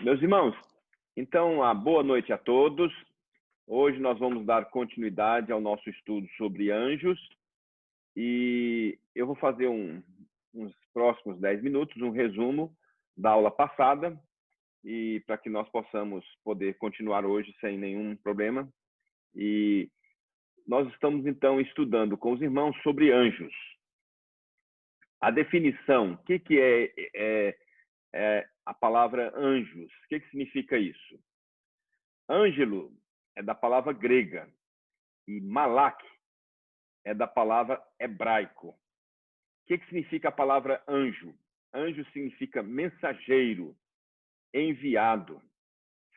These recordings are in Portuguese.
Meus irmãos, então, boa noite a todos. Hoje nós vamos dar continuidade ao nosso estudo sobre anjos e eu vou fazer uns próximos 10 minutos, um resumo da aula passada e para que nós possamos poder continuar hoje sem nenhum problema. E nós estamos, então, estudando com os irmãos sobre anjos. A definição, o que é a palavra anjos? O que significa isso? Ângelo é da palavra grega e malak é da palavra hebraico. O que significa a palavra anjo? Anjo significa mensageiro, enviado,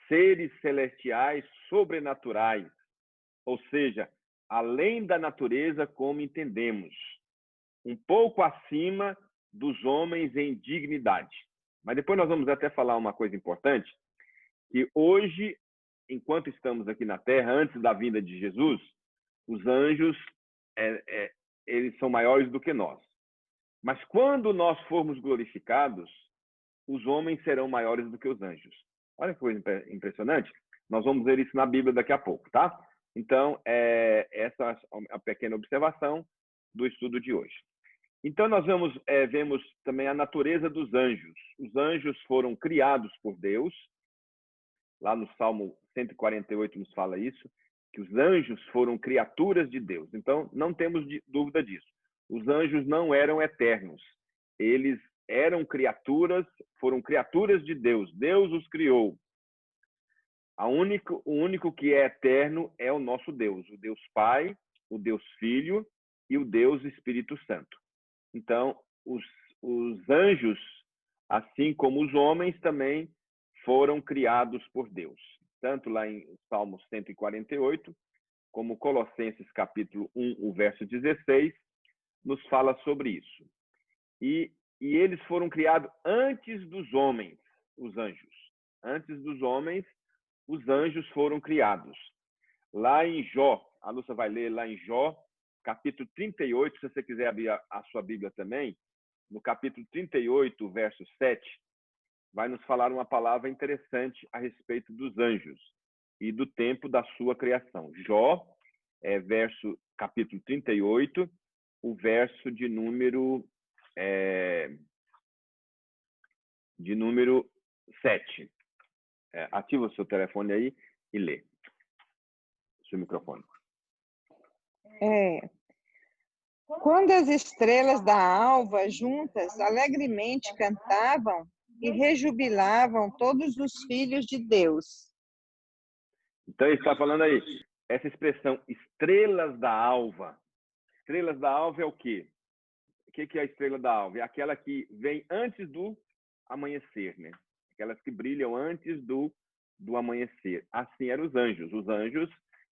seres celestiais sobrenaturais, ou seja, além da natureza como entendemos, um pouco acima dos homens em dignidade. Mas depois nós vamos até falar uma coisa importante, que hoje, enquanto estamos aqui na Terra, antes da vinda de Jesus, os anjos, eles são maiores do que nós. Mas quando nós formos glorificados, os homens serão maiores do que os anjos. Olha que coisa impressionante. Nós vamos ver isso na Bíblia daqui a pouco, tá? Então, essa é a pequena observação do estudo de hoje. Então, nós vemos também a natureza dos anjos. Os anjos foram criados por Deus. Lá no Salmo 148 nos fala isso, que os anjos foram criaturas de Deus. Então, não temos dúvida disso. Os anjos não eram eternos. Eles eram criaturas, foram criaturas de Deus. Deus os criou. O único que é eterno é o nosso Deus, o Deus Pai, o Deus Filho e o Deus Espírito Santo. Então, os anjos, assim como os homens, também foram criados por Deus. Tanto lá em Salmo 148, como Colossenses capítulo 1, o verso 16, nos fala sobre isso. E eles foram criados antes dos homens, os anjos. Antes dos homens, os anjos foram criados. Lá em Jó, a Lúcia vai ler lá em Jó, capítulo 38, se você quiser abrir a sua Bíblia também, no capítulo 38, verso 7, vai nos falar uma palavra interessante a respeito dos anjos e do tempo da sua criação. Jó, capítulo 38, o verso de número 7. Ativa o seu telefone aí e lê. Seu microfone. Quando as estrelas da alva juntas alegremente cantavam e rejubilavam todos os filhos de Deus. Então ele está falando aí, essa expressão estrelas da alva. Estrelas da alva é o quê? O que é a estrela da alva? É aquela que vem antes do amanhecer, né? Aquelas que brilham antes do amanhecer. Assim eram os anjos. Os anjos,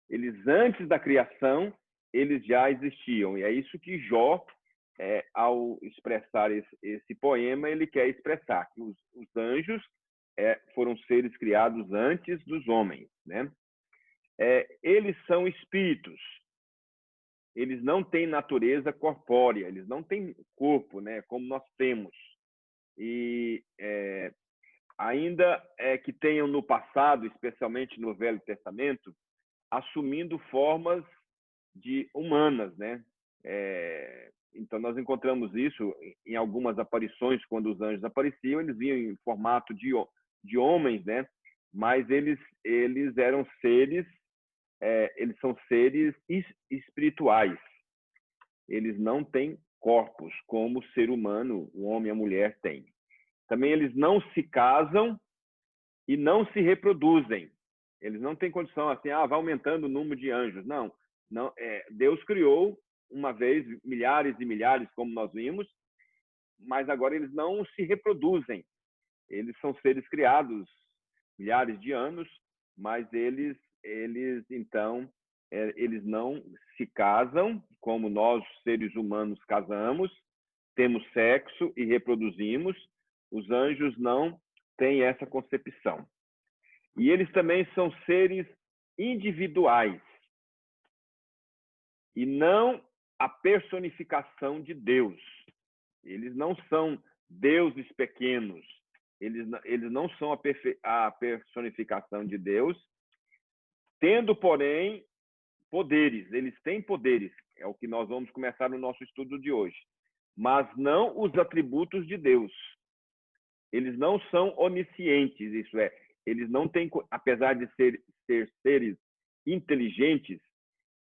eles antes da criação, eles já existiam. E é isso que Jó, ao expressar esse poema, ele quer expressar, que os anjos foram seres criados antes dos homens, né? Eles são espíritos. Eles não têm natureza corpórea, eles não têm corpo, né, como nós temos. E ainda que tenham no passado, especialmente no Velho Testamento, assumindo formas humanas, né? Então, nós encontramos isso em algumas aparições, quando os anjos apareciam, eles vinham em formato de homens, né? Mas eles eram seres, eles são seres espirituais. Eles não têm corpos como o ser humano, o homem e a mulher têm. Também eles não se casam e não se reproduzem. Eles não têm condição assim, vai aumentando o número de anjos. Não, Deus criou uma vez milhares e milhares, como nós vimos, mas agora eles não se reproduzem. Eles são seres criados milhares de anos, mas eles então, eles não se casam como nós, seres humanos, casamos, temos sexo e reproduzimos. Os anjos não têm essa concepção. E eles também são seres individuais e não a personificação de Deus. Eles não são deuses pequenos. Eles não são a personificação de Deus, tendo, porém, poderes. Eles têm poderes, é o que nós vamos começar no nosso estudo de hoje. Mas não os atributos de Deus. Eles não são oniscientes, isso é, eles não têm, apesar de ser seres inteligentes,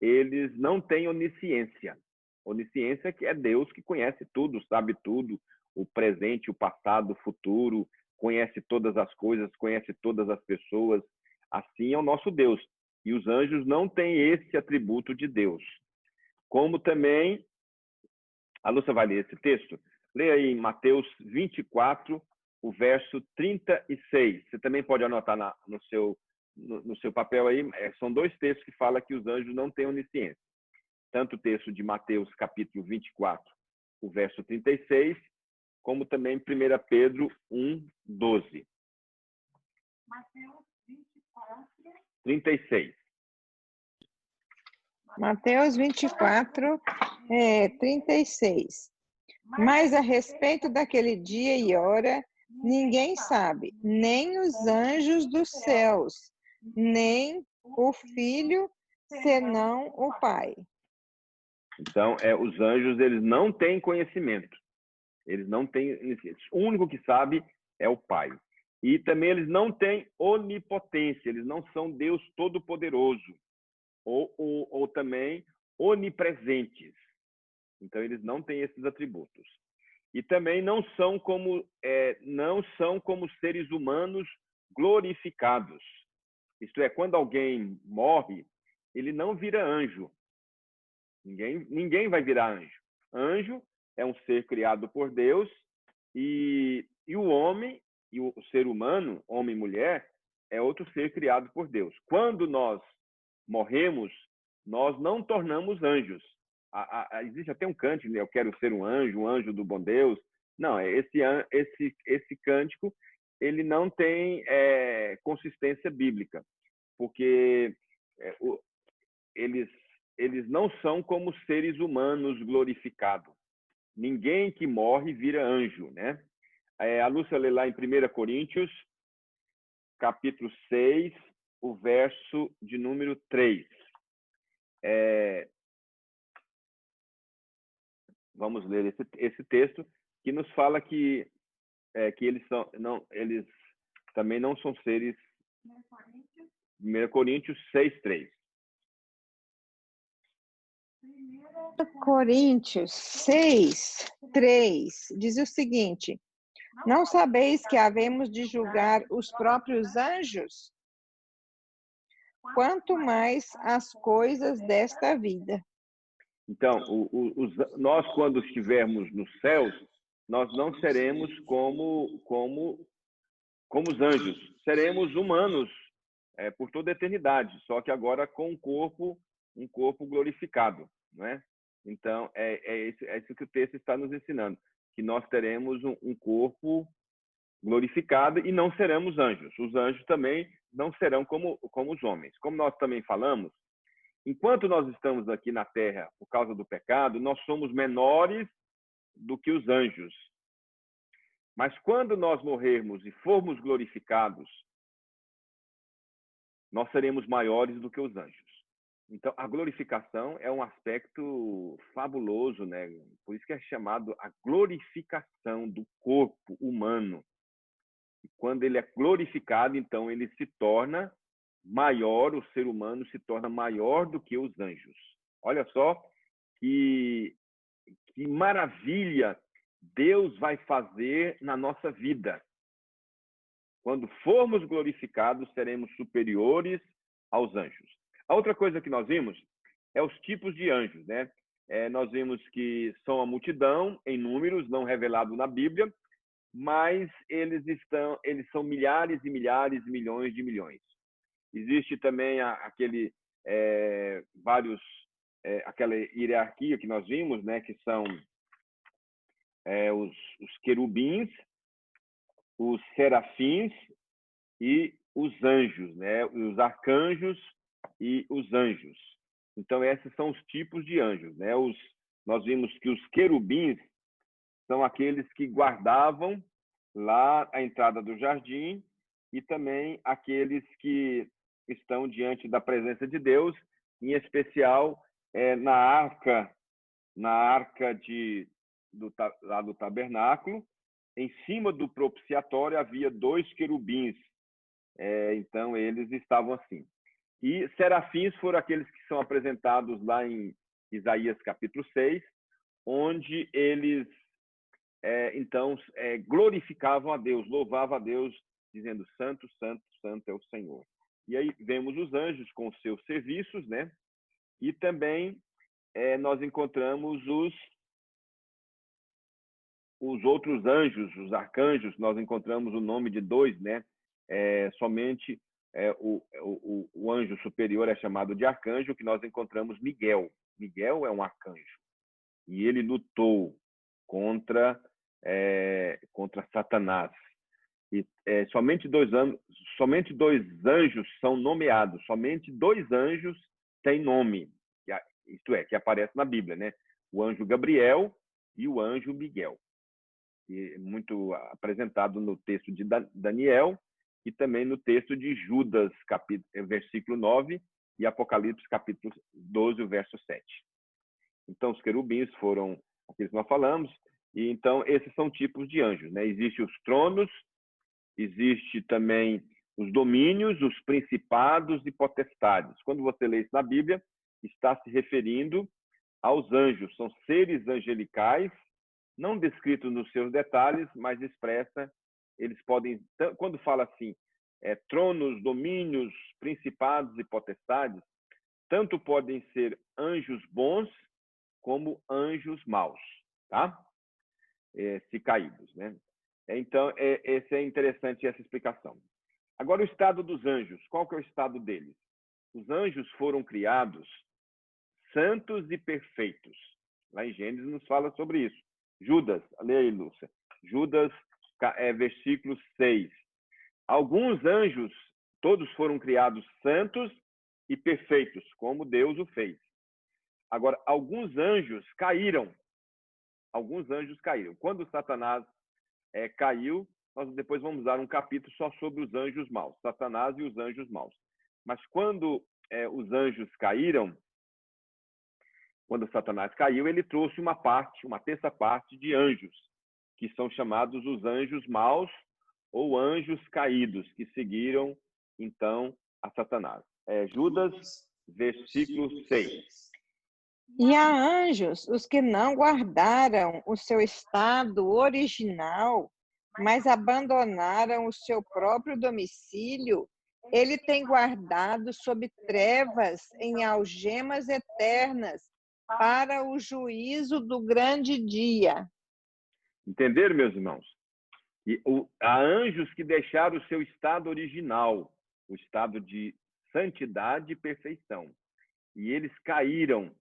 eles não têm onisciência. Onisciência que é Deus que conhece tudo, sabe tudo, o presente, o passado, o futuro, conhece todas as coisas, conhece todas as pessoas. Assim é o nosso Deus. E os anjos não têm esse atributo de Deus. Como também, a Lúcia vai ler esse texto? Leia aí em Mateus 24, o verso 36. Você também pode anotar no seu papel aí. São dois textos que falam que os anjos não têm onisciência. Tanto o texto de Mateus, capítulo 24, o verso 36, como também 1 Pedro 1, 12. Mateus 24. 36. Mateus 24, 36. Mas a respeito daquele dia e hora, ninguém sabe, nem os anjos dos céus, nem o Filho, senão o Pai. Então, os anjos, eles não têm conhecimento. Eles não têm. O único que sabe é o Pai. E também eles não têm onipotência. Eles não são Deus Todo-Poderoso. Ou também onipresentes. Então, eles não têm esses atributos. E também não são como seres humanos glorificados. Isto é, quando alguém morre, ele não vira anjo. Ninguém vai virar anjo. Anjo é um ser criado por Deus e o homem, e o ser humano, homem e mulher, é outro ser criado por Deus. Quando nós morremos, nós não tornamos anjos. Existe até um cântico, né? Eu quero ser um anjo do bom Deus. Não, esse cântico, ele não tem consistência bíblica, porque eles não são como seres humanos glorificados. Ninguém que morre vira anjo, né? A Lúcia lê lá em 1 Coríntios, capítulo 6, o verso de número 3. Vamos ler esse texto que nos fala que eles também não são seres. 1 Coríntios 6, 3. Coríntios 6, 3 diz o seguinte: não sabeis que havemos de julgar os próprios anjos? Quanto mais as coisas desta vida. Então, nós, quando estivermos nos céus, nós não seremos como os anjos. Seremos humanos por toda a eternidade, só que agora com um corpo glorificado, não é? Então, é isso que o texto está nos ensinando, que nós teremos um corpo glorificado e não seremos anjos. Os anjos também não serão como os homens. Como nós também falamos, enquanto nós estamos aqui na Terra por causa do pecado, nós somos menores do que os anjos. Mas quando nós morrermos e formos glorificados, nós seremos maiores do que os anjos. Então, a glorificação é um aspecto fabuloso, né? Por isso que é chamado a glorificação do corpo humano. E quando ele é glorificado, então ele se torna maior, o ser humano se torna maior do que os anjos. Olha só que maravilha Deus vai fazer na nossa vida. Quando formos glorificados, seremos superiores aos anjos. A outra coisa que nós vimos é os tipos de anjos, né? Nós vimos que são a multidão em números, não revelado na Bíblia, mas eles são milhares e milhares e milhões de milhões. Existe também aquela hierarquia que nós vimos, né? Que são os querubins, os serafins e os anjos, né? Os arcanjos e os anjos. Então, esses são os tipos de anjos, né? Nós vimos que os querubins são aqueles que guardavam lá à entrada do jardim, e também aqueles que estão diante da presença de Deus, em especial na arca lá do tabernáculo. Em cima do propiciatório havia 2 querubins, então eles estavam assim. E serafins foram aqueles que são apresentados lá em Isaías capítulo 6, onde eles então glorificavam a Deus, louvavam a Deus, dizendo: Santo, Santo, Santo é o Senhor. E aí vemos os anjos com os seus serviços, né? E também nós encontramos os outros anjos, os arcanjos. Nós encontramos o nome de 2, né? Somente o anjo superior é chamado de arcanjo, que nós encontramos Miguel. Miguel é um arcanjo. E ele lutou contra Satanás. E somente 2 anjos são nomeados, somente 2 anjos têm nome, isto é, que aparece na Bíblia, né? O anjo Gabriel e o anjo Miguel, que é muito apresentado no texto de Daniel e também no texto de Judas, versículo 9, e Apocalipse, capítulo 12, verso 7. Então, os querubins foram aqueles que nós falamos, e então esses são tipos de anjos, né? Existem os tronos, existe também os domínios, os principados e potestades. Quando você lê isso na Bíblia, está se referindo aos anjos. São seres angelicais, não descritos nos seus detalhes, mas expressa. Eles podem, quando fala assim, tronos, domínios, principados e potestades, tanto podem ser anjos bons como anjos maus, tá? Se caídos, né? Então, esse é interessante, essa explicação. Agora, o estado dos anjos. Qual que é o estado deles? Os anjos foram criados santos e perfeitos. Lá em Gênesis nos fala sobre isso. Judas, leia aí, Lúcia. Judas, versículo 6. Alguns anjos, todos foram criados santos e perfeitos, como Deus o fez. Agora, alguns anjos caíram. Alguns anjos caíram. Quando Satanás caiu, nós depois vamos dar um capítulo só sobre os anjos maus, Satanás e os anjos maus. Mas quando os anjos caíram, quando Satanás caiu, ele trouxe uma terça parte de anjos, que são chamados os anjos maus ou anjos caídos, que seguiram, então, a Satanás. Judas, versículo 6. E há anjos, os que não guardaram o seu estado original, mas abandonaram o seu próprio domicílio. Ele tem guardado sob trevas em algemas eternas para o juízo do grande dia. Entenderam, meus irmãos? E há anjos que deixaram o seu estado original, o estado de santidade e perfeição. E eles caíram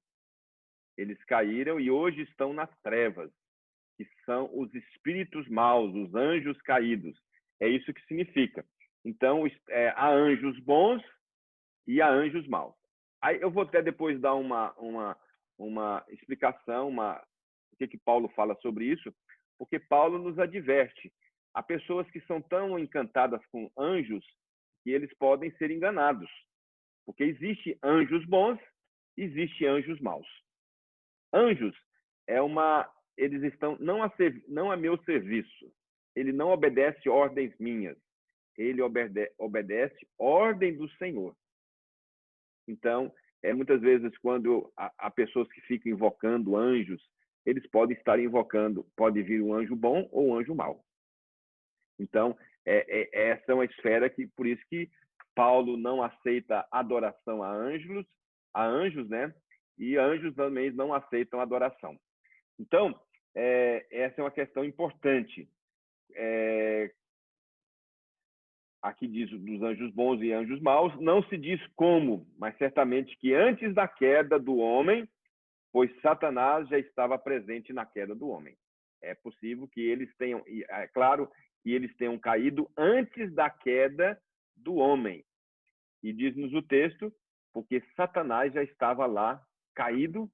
e hoje estão nas trevas, que são os espíritos maus, os anjos caídos. É isso que significa. Então, há anjos bons e há anjos maus. Aí eu vou até depois dar uma explicação, o que Paulo fala sobre isso, porque Paulo nos adverte. Há pessoas que são tão encantadas com anjos que eles podem ser enganados, porque existe anjos bons, existe anjos maus. Anjos eles estão não a meu serviço. Ele não obedece ordens minhas. Ele obedece ordem do Senhor. Então, muitas vezes quando há pessoas que ficam invocando anjos, eles podem estar invocando, pode vir um anjo bom ou um anjo mau. Então, essa é uma esfera que, por isso que Paulo não aceita adoração a anjos, né? E anjos também não aceitam adoração. Então, essa é uma questão importante. Aqui diz dos anjos bons e anjos maus, não se diz como, mas certamente que antes da queda do homem, pois Satanás já estava presente na queda do homem. É possível que eles tenham, é claro, que eles tenham caído antes da queda do homem. E diz-nos o texto, porque Satanás já estava lá, caído,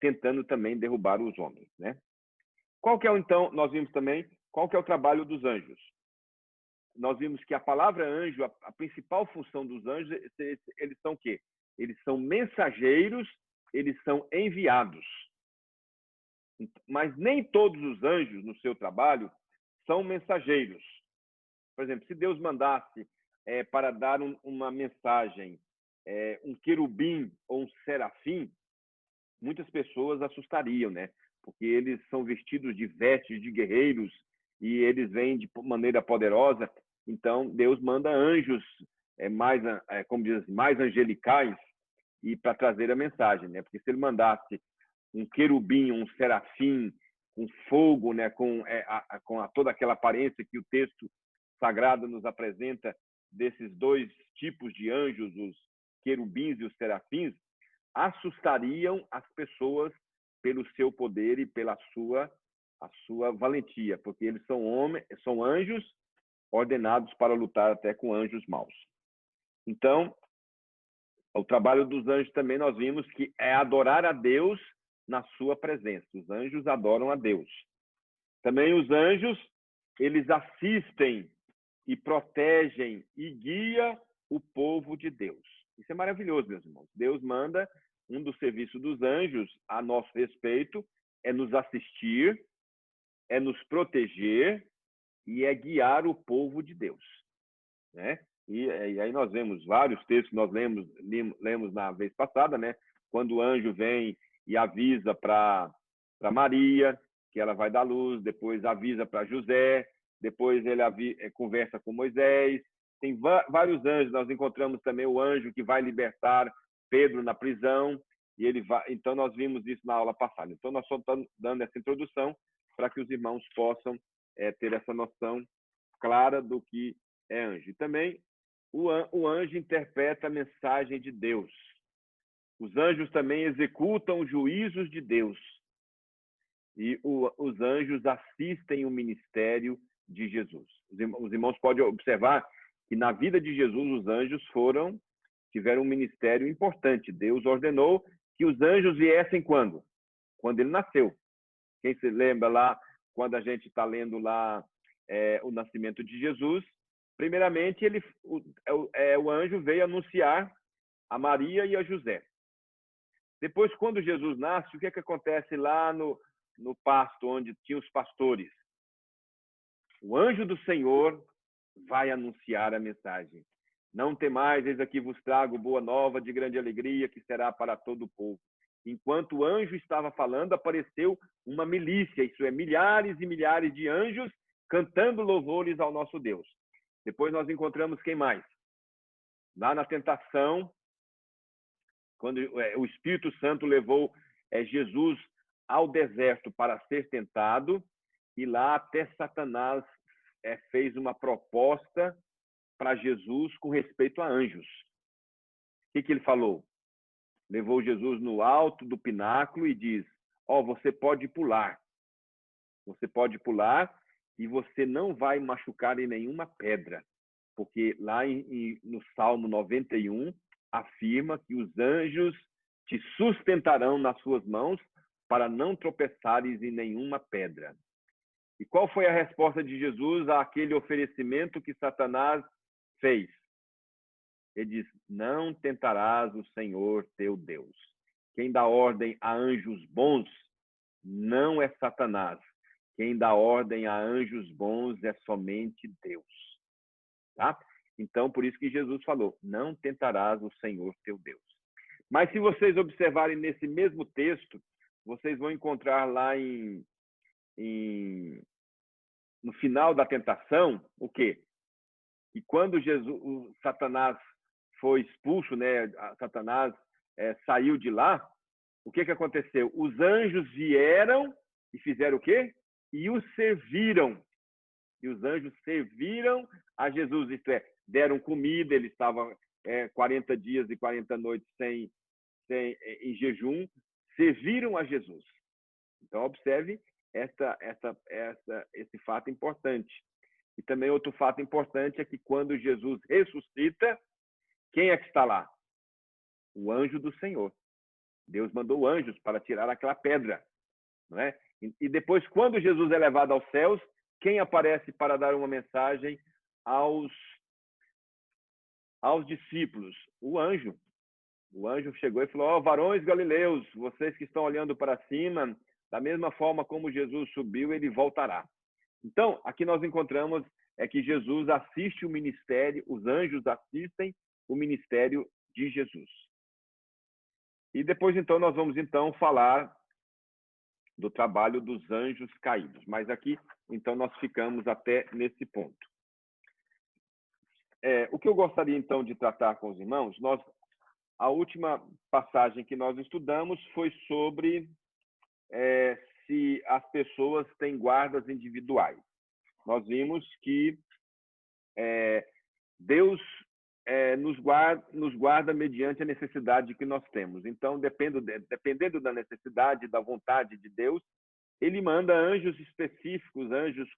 tentando também derrubar os homens, né? Qual que é, então, nós vimos também qual que é o trabalho dos anjos? Nós vimos que a palavra anjo, a principal função dos anjos, eles são o quê? Eles são mensageiros, eles são enviados. Mas nem todos os anjos, no seu trabalho, são mensageiros. Por exemplo, se Deus mandasse para dar uma mensagem, um querubim ou um serafim, muitas pessoas assustariam, né? Porque eles são vestidos de vestes de guerreiros e eles vêm de maneira poderosa. Então, Deus manda anjos como diz, mais angelicais e para trazer a mensagem, né? Porque se ele mandasse um querubim, um serafim, com fogo, né? Com toda aquela aparência que o texto sagrado nos apresenta desses dois tipos de anjos, os querubins e os serafins, assustariam as pessoas pelo seu poder e pela a sua valentia, porque eles são anjos ordenados para lutar até com anjos maus. Então, o trabalho dos anjos também nós vimos que é adorar a Deus na sua presença. Os anjos adoram a Deus. Também os anjos, eles assistem e protegem e guiam o povo de Deus. Isso é maravilhoso, meus irmãos. Deus manda, um dos serviços dos anjos a nosso respeito é nos assistir, é nos proteger e é guiar o povo de Deus, né? E aí nós vemos vários textos, nós lemos na vez passada, né? Quando o anjo vem e avisa para Maria que ela vai dar luz, depois avisa para José, depois ele conversa com Moisés. Tem vários anjos. Nós encontramos também o anjo que vai libertar Pedro na prisão e ele vai. Então nós vimos isso na aula passada. Então nós só estamos dando essa introdução para que os irmãos possam ter essa noção clara do que é anjo. E também o anjo interpreta a mensagem de Deus. Os anjos também executam os juízos de Deus. E os anjos assistem o ministério de Jesus. Os irmãos podem observar que na vida de Jesus os anjos tiveram um ministério importante. Deus ordenou que os anjos viessem quando? Quando ele nasceu. Quem se lembra lá, quando a gente está lendo lá o nascimento de Jesus, primeiramente o anjo veio anunciar a Maria e a José. Depois, quando Jesus nasce, o que acontece lá no pasto, onde tinha os pastores? O anjo do Senhor vai anunciar a mensagem. Não temais, eis aqui vos trago boa nova de grande alegria, que será para todo o povo. Enquanto o anjo estava falando, apareceu uma milícia, isso é, milhares e milhares de anjos cantando louvores ao nosso Deus. Depois nós encontramos quem mais? Lá na tentação, quando o Espírito Santo levou Jesus ao deserto para ser tentado, e lá até Satanás fez uma proposta para Jesus com respeito a anjos. O que ele falou? Levou Jesus no alto do pináculo e diz: você pode pular. Você pode pular e você não vai machucar em nenhuma pedra. Porque lá no Salmo 91 afirma que os anjos te sustentarão nas suas mãos para não tropeçares em nenhuma pedra. E qual foi a resposta de Jesus àquele oferecimento que Satanás fez? Ele diz: não tentarás o Senhor teu Deus. Quem dá ordem a anjos bons não é Satanás. Quem dá ordem a anjos bons é somente Deus. Tá? Então, por isso que Jesus falou: não tentarás o Senhor teu Deus. Mas se vocês observarem nesse mesmo texto, vocês vão encontrar lá no final da tentação, o quê? E quando Satanás foi expulso, né? Satanás saiu de lá, o que aconteceu? Os anjos vieram e fizeram o quê? E os serviram. E os anjos serviram a Jesus, isto é, deram comida, ele estava 40 dias e 40 noites em jejum, serviram a Jesus. Então, observe esse fato importante. E também outro fato importante é que quando Jesus ressuscita, quem é que está lá? O anjo do Senhor. Deus mandou anjos para tirar aquela pedra, não é? E depois, quando Jesus é levado aos céus, quem aparece para dar uma mensagem aos discípulos? O anjo. O anjo chegou e falou: ó, varões galileus, vocês que estão olhando para cima, da mesma forma como Jesus subiu, ele voltará. Então, aqui nós encontramos que Jesus assiste o ministério, os anjos assistem o ministério de Jesus. E depois, então, nós vamos falar do trabalho dos anjos caídos. Mas aqui, então, nós ficamos até nesse ponto. O que eu gostaria, então, de tratar com os irmãos, a última passagem que nós estudamos foi sobre se as pessoas têm guardas individuais. Nós vimos que Deus nos guarda mediante a necessidade que nós temos. Então, dependendo da necessidade, da vontade de Deus, ele manda anjos específicos, anjos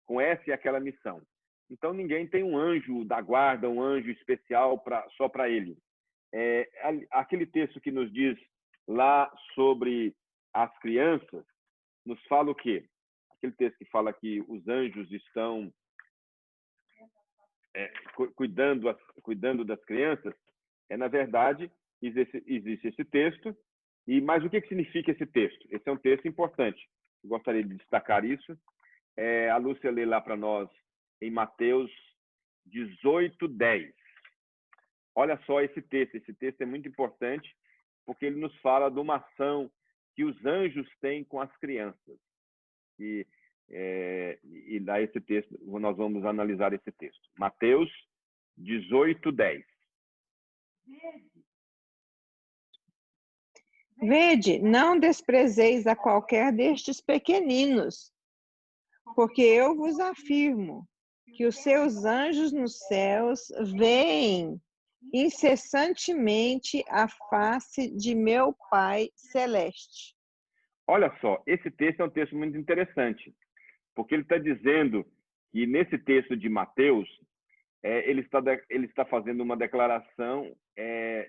com essa e aquela missão. Então, ninguém tem um anjo da guarda, um anjo especial só para ele. Aquele texto que nos diz lá sobre as crianças, nos fala o quê? Aquele texto que fala que os anjos estão cuidando das crianças, na verdade, existe esse texto. Mas o que significa esse texto? Esse é um texto importante. Eu gostaria de destacar isso. A Lúcia lê lá para nós em Mateus 18:10. Olha só esse texto. Esse texto é muito importante porque ele nos fala de uma ação que os anjos têm com as crianças. E dá esse texto, nós vamos analisar esse texto. Mateus 18:10. Vede, não desprezeis a qualquer destes pequeninos, porque eu vos afirmo que os seus anjos nos céus veem incessantemente a face de meu Pai Celeste. Olha só, esse texto é um texto muito interessante, porque ele está dizendo que nesse texto de Mateus, ele está fazendo uma declaração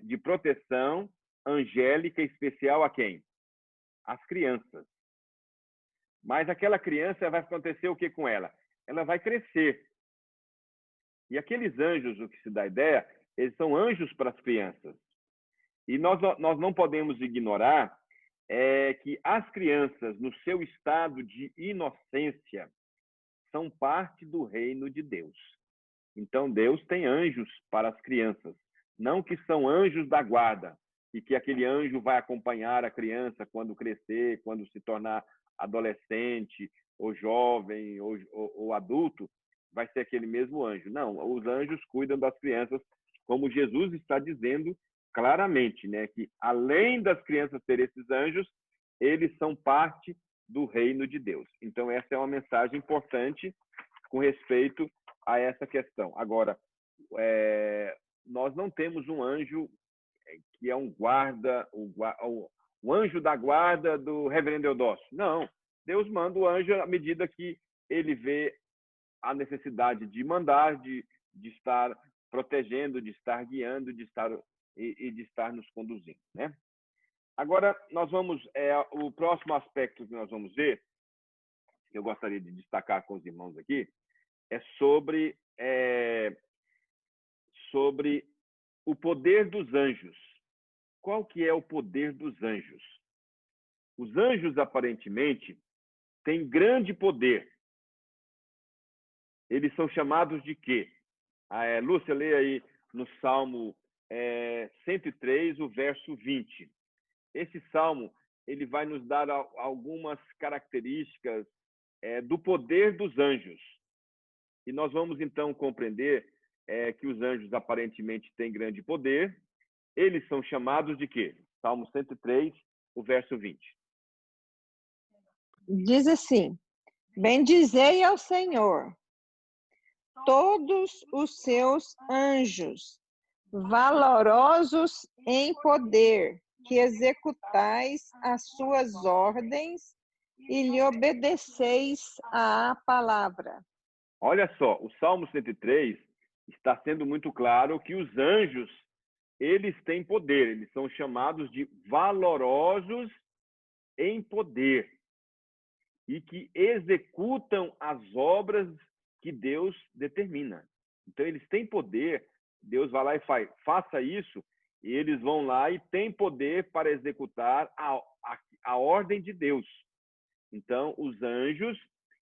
de proteção angélica especial a quem? As crianças. Mas aquela criança vai acontecer o que com ela? Ela vai crescer. E aqueles anjos, o que se dá ideia, eles são anjos para as crianças. E nós não podemos ignorar que as crianças, no seu estado de inocência, são parte do reino de Deus. Então, Deus tem anjos para as crianças. Não que são anjos da guarda, e que aquele anjo vai acompanhar a criança quando crescer, quando se tornar adolescente, ou jovem, ou adulto, vai ser aquele mesmo anjo. Não, os anjos cuidam das crianças, como Jesus está dizendo claramente, né? Que além das crianças terem esses anjos, eles são parte do reino de Deus. Então, essa é uma mensagem importante com respeito a essa questão. Agora, nós não temos um anjo que é um guarda, o anjo da guarda do reverendo Eudócio. Não, Deus manda o anjo à medida que ele vê a necessidade de mandar, de estar protegendo, de estar guiando, de estar nos conduzindo, né? Agora, nós vamos, o próximo aspecto que nós vamos ver, que eu gostaria de destacar com os irmãos aqui, é sobre o poder dos anjos. Qual que é o poder dos anjos? Os anjos, aparentemente, têm grande poder. Eles são chamados de quê? Lúcia, lê aí no Salmo 103, o verso 20. Esse salmo ele vai nos dar algumas características do poder dos anjos. E nós vamos, então, compreender que os anjos aparentemente têm grande poder. Eles são chamados de quê? Salmo 103, o verso 20. Diz assim: bendizei ao Senhor, todos os seus anjos, valorosos em poder, que executais as suas ordens e lhe obedeceis à palavra. Olha só, o Salmo 103 está sendo muito claro que os anjos, eles têm poder, eles são chamados de valorosos em poder. e que executam as obras que Deus determina. Então, eles têm poder, Deus vai lá e faz, faça isso, e eles vão lá e têm poder para executar a ordem de Deus. Então, os anjos,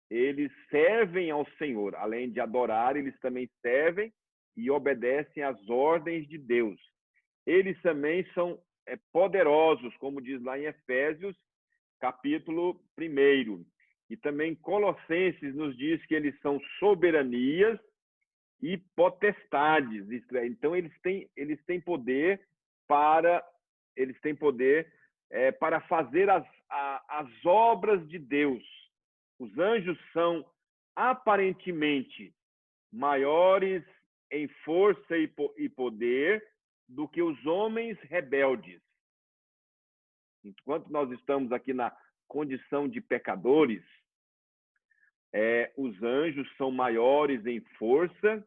eles servem ao Senhor. Além de adorar, eles também servem e obedecem às ordens de Deus. Eles também são poderosos, como diz lá em Efésios, capítulo 1. E também Colossenses nos diz que eles são soberanias e potestades. Então, eles têm poder para fazer as obras de Deus. Os anjos são aparentemente maiores em força e poder do que os homens rebeldes. Enquanto nós estamos aqui na condição de pecadores, os anjos são maiores em força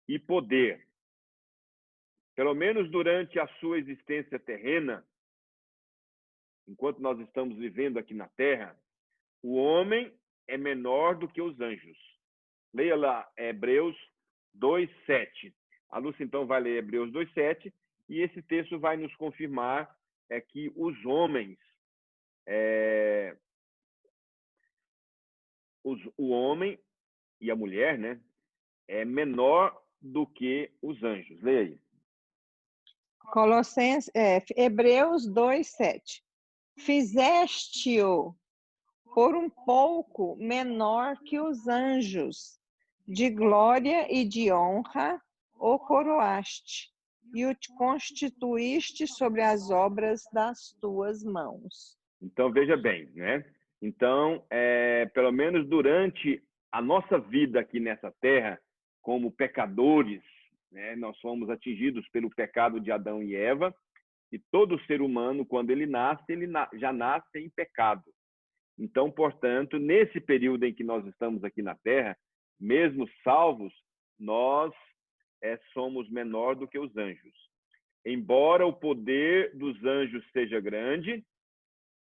e poder. Pelo menos durante a sua existência terrena, enquanto nós estamos vivendo aqui na Terra, o homem é menor do que os anjos. Leia lá Hebreus 2:7. A Lúcia, então, vai ler Hebreus 2:7, e esse texto vai nos confirmar que os homens, o homem e a mulher, né, é menor do que os anjos. Leia aí. Hebreus 2:7. Fizeste-o por um pouco menor que os anjos, de glória e de honra o coroaste, e o constituíste sobre as obras das tuas mãos. Então, veja bem, né? Então, pelo menos durante a nossa vida aqui nessa terra, como pecadores, né, nós fomos atingidos pelo pecado de Adão e Eva, e todo ser humano, quando ele já nasce em pecado. Então, portanto, nesse período em que nós estamos aqui na Terra, mesmo salvos, nós somos menor do que os anjos. Embora o poder dos anjos seja grande,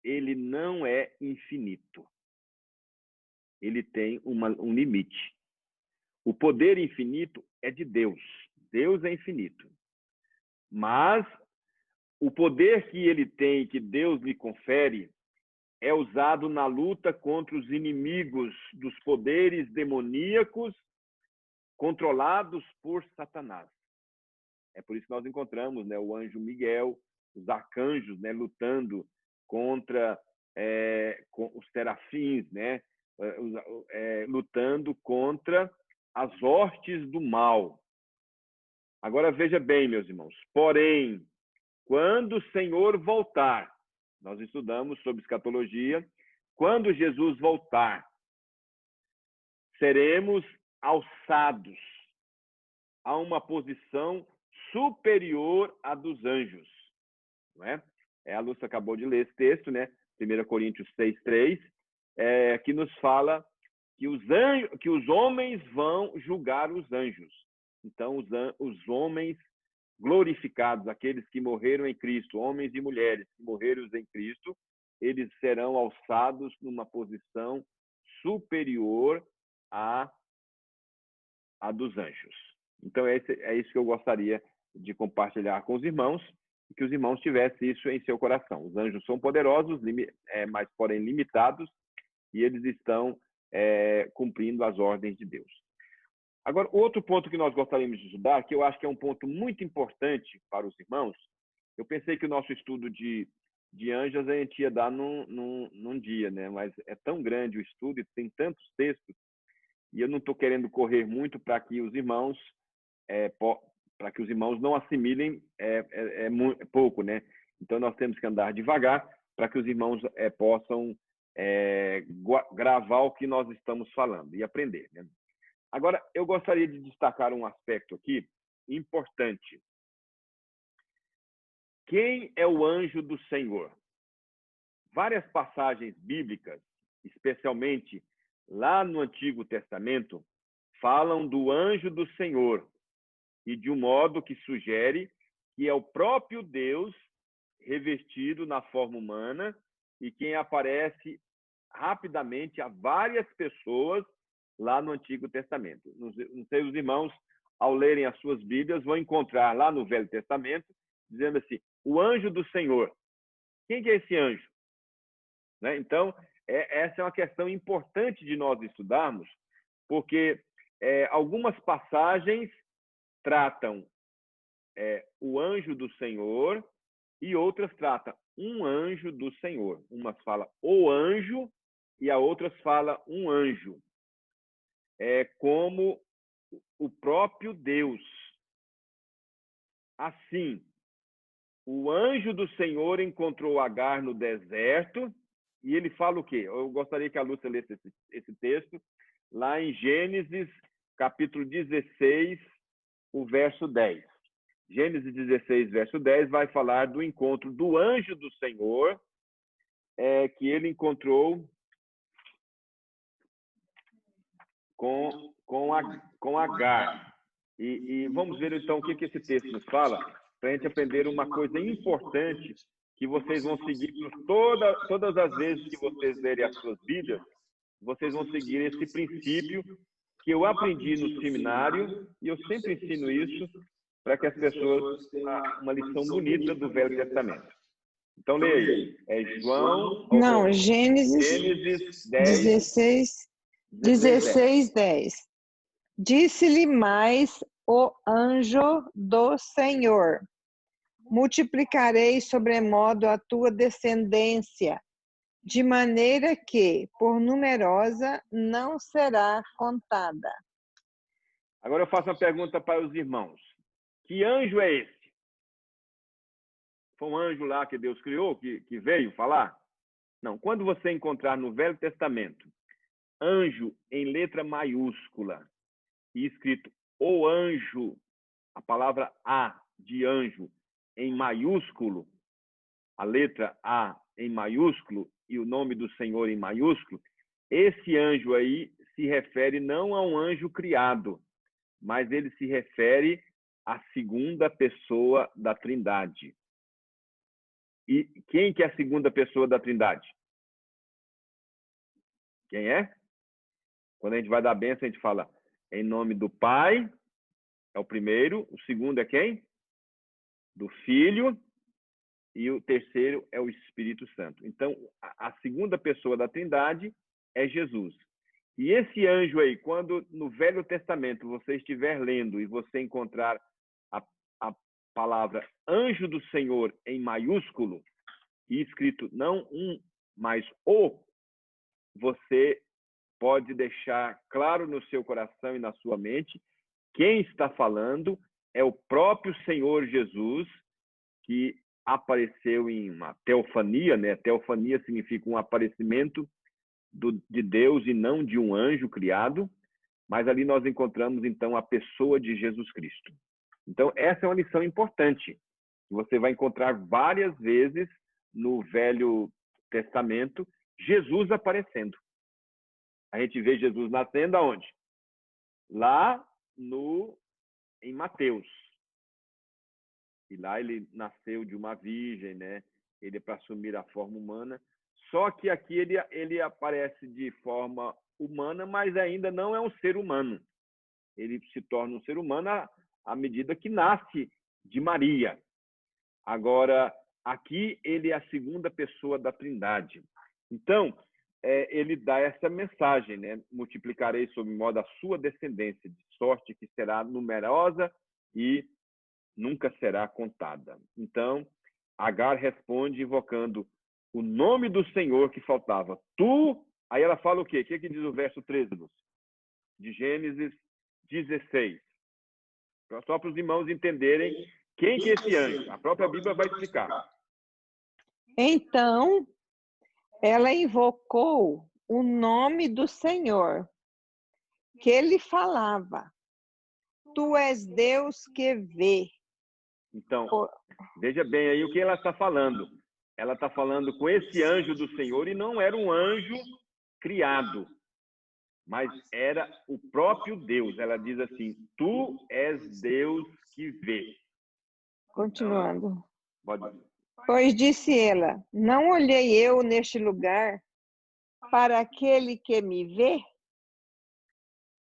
ele não é infinito. Ele tem um limite. O poder infinito é de Deus. Deus é infinito. Mas o poder que ele tem, que Deus lhe confere, é usado na luta contra os inimigos dos poderes demoníacos controlados por Satanás. É por isso que nós encontramos, né, o anjo Miguel, os arcanjos, né, lutando contra com os serafins, né, lutando contra as hostes do mal. Agora veja bem, meus irmãos. Porém, quando o Senhor voltar, nós estudamos sobre escatologia, quando Jesus voltar, seremos alçados a uma posição superior à dos anjos. Não é? A Lúcia acabou de ler esse texto, né? 1 Coríntios 6:3, que nos fala que os homens vão julgar os anjos. Então, os homens glorificados, aqueles que morreram em Cristo, homens e mulheres que morreram em Cristo, eles serão alçados numa posição superior à dos anjos. Então, é isso que eu gostaria de compartilhar com os irmãos, e que os irmãos tivessem isso em seu coração. Os anjos são poderosos, mas porém limitados, e eles estão cumprindo as ordens de Deus. Agora, outro ponto que nós gostaríamos de estudar, que eu acho que é um ponto muito importante para os irmãos, eu pensei que o nosso estudo de anjos a gente ia dar num dia, né? Mas é tão grande o estudo e tem tantos textos, e eu não estou querendo correr muito para que os irmãos não assimilem pouco, né? Então, nós temos que andar devagar para que os irmãos possam gravar o que nós estamos falando e aprender, né? Agora, eu gostaria de destacar um aspecto aqui importante. Quem é o anjo do Senhor? Várias passagens bíblicas, especialmente lá no Antigo Testamento, falam do anjo do Senhor, e de um modo que sugere que é o próprio Deus revestido na forma humana e quem aparece rapidamente a várias pessoas lá no Antigo Testamento. Não sei, os irmãos, ao lerem as suas Bíblias, vão encontrar lá no Velho Testamento, dizendo assim, o anjo do Senhor. Quem que é esse anjo? Né? Então, essa é uma questão importante de nós estudarmos, porque algumas passagens tratam o anjo do Senhor e outras tratam um anjo do Senhor. Umas fala o anjo e a outras fala um anjo. É como o próprio Deus. Assim, o anjo do Senhor encontrou Agar no deserto e ele fala o quê? Eu gostaria que a Lúcia lesse esse texto lá em Gênesis, capítulo 16, o verso 10. Gênesis 16, verso 10, vai falar do encontro do anjo do Senhor, que ele encontrou com Agar. E vamos ver, então, o que esse texto nos fala, para a gente aprender uma coisa importante que vocês vão seguir todas as vezes que vocês lerem as suas Bíblias, vocês vão seguir esse princípio que eu aprendi no seminário, e eu sempre ensino isso, para que as pessoas tenham uma lição bonita do Velho Testamento. Então, leia aí. É João... Não, Gênesis 16, 10. Disse-lhe mais o anjo do Senhor: multiplicarei sobremodo a tua descendência, de maneira que, por numerosa, não será contada. Agora eu faço uma pergunta para os irmãos. Que anjo é esse? Foi um anjo lá que Deus criou, que veio falar? Não. Quando você encontrar no Velho Testamento anjo em letra maiúscula e escrito o anjo, a palavra A de anjo em maiúsculo, a letra A em maiúsculo e o nome do Senhor em maiúsculo, esse anjo aí se refere não a um anjo criado, mas ele se refere à segunda pessoa da Trindade. E quem que é a segunda pessoa da Trindade? Quem é? Quando a gente vai dar bênção, a gente fala em nome do Pai, é o primeiro. O segundo é quem? Do Filho. E o terceiro é o Espírito Santo. Então, a segunda pessoa da Trindade é Jesus. E esse anjo aí, quando no Velho Testamento você estiver lendo e você encontrar a palavra anjo do Senhor em maiúsculo, e escrito não um, mas o, você pode deixar claro no seu coração e na sua mente, quem está falando é o próprio Senhor Jesus, que apareceu em uma teofania, né? Teofania significa um aparecimento de Deus e não de um anjo criado, mas ali nós encontramos, então, a pessoa de Jesus Cristo. Então, essa é uma lição importante, que você vai encontrar várias vezes no Velho Testamento, Jesus aparecendo. A gente vê Jesus nascendo aonde? Lá em Mateus. E lá ele nasceu de uma virgem, né? Ele é para assumir a forma humana. Só que aqui ele aparece de forma humana, mas ainda não é um ser humano. Ele se torna um ser humano à medida que nasce de Maria. Agora, aqui ele é a segunda pessoa da Trindade. Então, ele dá essa mensagem, né? Multiplicarei sobre modo a sua descendência, de sorte que será numerosa e nunca será contada. Então, Agar responde invocando o nome do Senhor que faltava. Tu, aí ela fala o quê? O que diz o verso 13, Lúcia? De Gênesis 16. Só para os irmãos entenderem quem que é esse anjo. A própria Bíblia vai explicar. Então, ela invocou o nome do Senhor, que ele falava: tu és Deus que vê. Então, veja bem aí o que ela está falando. Ela está falando com esse anjo do Senhor e não era um anjo criado, mas era o próprio Deus. Ela diz assim, tu és Deus que vê. Continuando. Pode... Pois disse ela, não olhei eu neste lugar para aquele que me vê?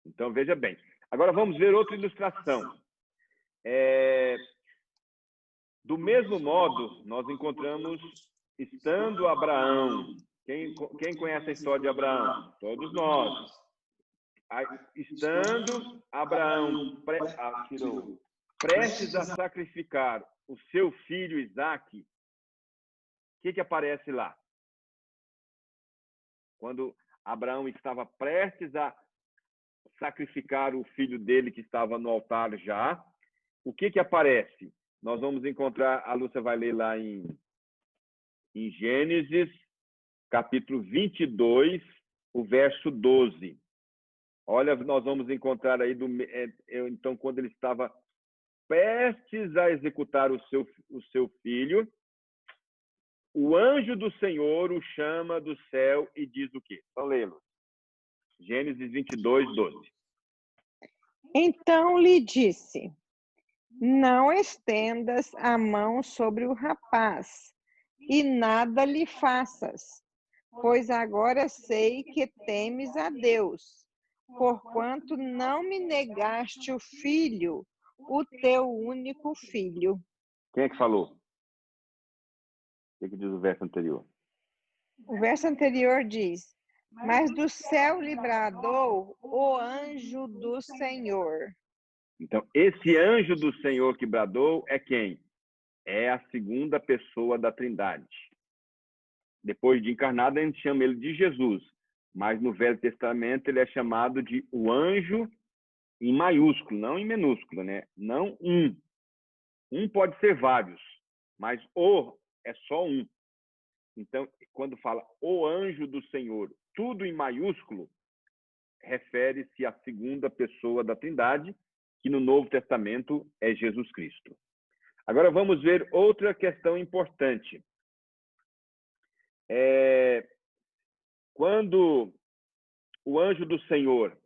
Então, veja bem. Agora vamos ver outra ilustração. Do mesmo modo, nós encontramos, estando Abraão. Quem conhece a história de Abraão? Todos nós. Estando Abraão prestes a sacrificar o seu filho Isaque, o que aparece lá? Quando Abraão estava prestes a sacrificar o filho dele que estava no altar já, o que aparece? Nós vamos encontrar, a Lúcia vai ler lá em Gênesis, capítulo 22, o verso 12. Olha, nós vamos encontrar aí, então, quando ele estava prestes a executar o seu filho, o anjo do Senhor o chama do céu e diz o quê? Então, lê-lo. Gênesis 22, 12. Então lhe disse: não estendas a mão sobre o rapaz, e nada lhe faças, pois agora sei que temes a Deus, porquanto não me negaste o filho, o teu único filho. Quem é que falou? O que diz o verso anterior? O verso anterior diz: mas do céu lhe bradou o anjo do Senhor. Então, esse anjo do Senhor que bradou é quem? É a segunda pessoa da Trindade. Depois de encarnado, a gente chama ele de Jesus. Mas no Velho Testamento ele é chamado de o anjo em maiúsculo, não em minúsculo, né? Não um. Um pode ser vários, mas o é só um. Então, quando fala o anjo do Senhor, tudo em maiúsculo, refere-se à segunda pessoa da Trindade, que no Novo Testamento é Jesus Cristo. Agora vamos ver outra questão importante. Quando o anjo do Senhor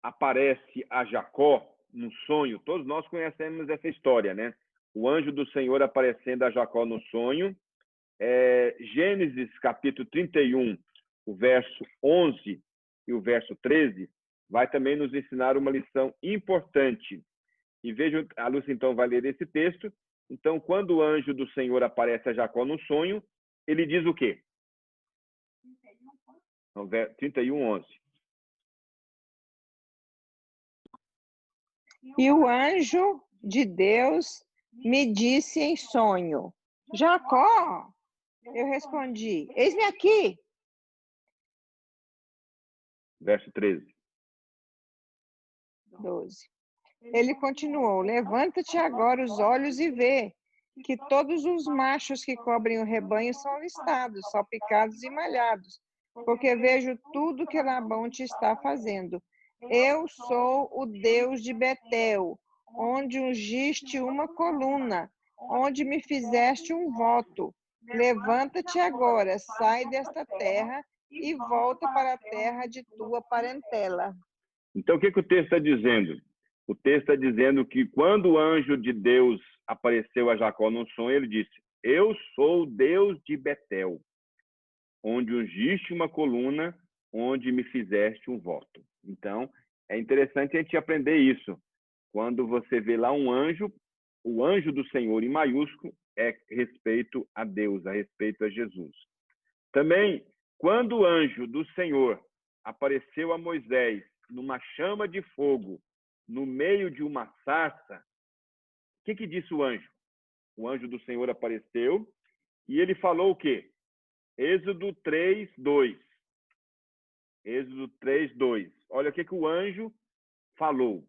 aparece a Jacó num sonho, todos nós conhecemos essa história, né? O anjo do Senhor aparecendo a Jacó no sonho. Gênesis capítulo 31, o verso 11 e o verso 13, vai também nos ensinar uma lição importante. E veja, a Lúcia então vai ler esse texto. Então, quando o anjo do Senhor aparece a Jacó no sonho, ele diz o quê? 31, 11. E o anjo de Deus me disse em sonho: Jacó! Eu respondi: eis-me aqui. Verso 13. 12. Ele continuou: levanta-te agora os olhos e vê que todos os machos que cobrem o rebanho são listados, salpicados e malhados, porque vejo tudo que Labão te está fazendo. Eu sou o Deus de Betel, onde ungiste uma coluna, onde me fizeste um voto. Levanta-te agora, sai desta terra e volta para a terra de tua parentela. Então, o que o texto está dizendo? O texto está dizendo que quando o anjo de Deus apareceu a Jacó num sonho, ele disse: eu sou o Deus de Betel, onde ungiste uma coluna, onde me fizeste um voto. Então, é interessante a gente aprender isso. Quando você vê lá um anjo, o anjo do Senhor em maiúsculo é respeito a Deus, a respeito a Jesus. Também, quando o anjo do Senhor apareceu a Moisés numa chama de fogo, no meio de uma sarça, o que disse o anjo? O anjo do Senhor apareceu e ele falou o quê? Êxodo 3, 2. Êxodo 3, 2. Olha o que o anjo falou.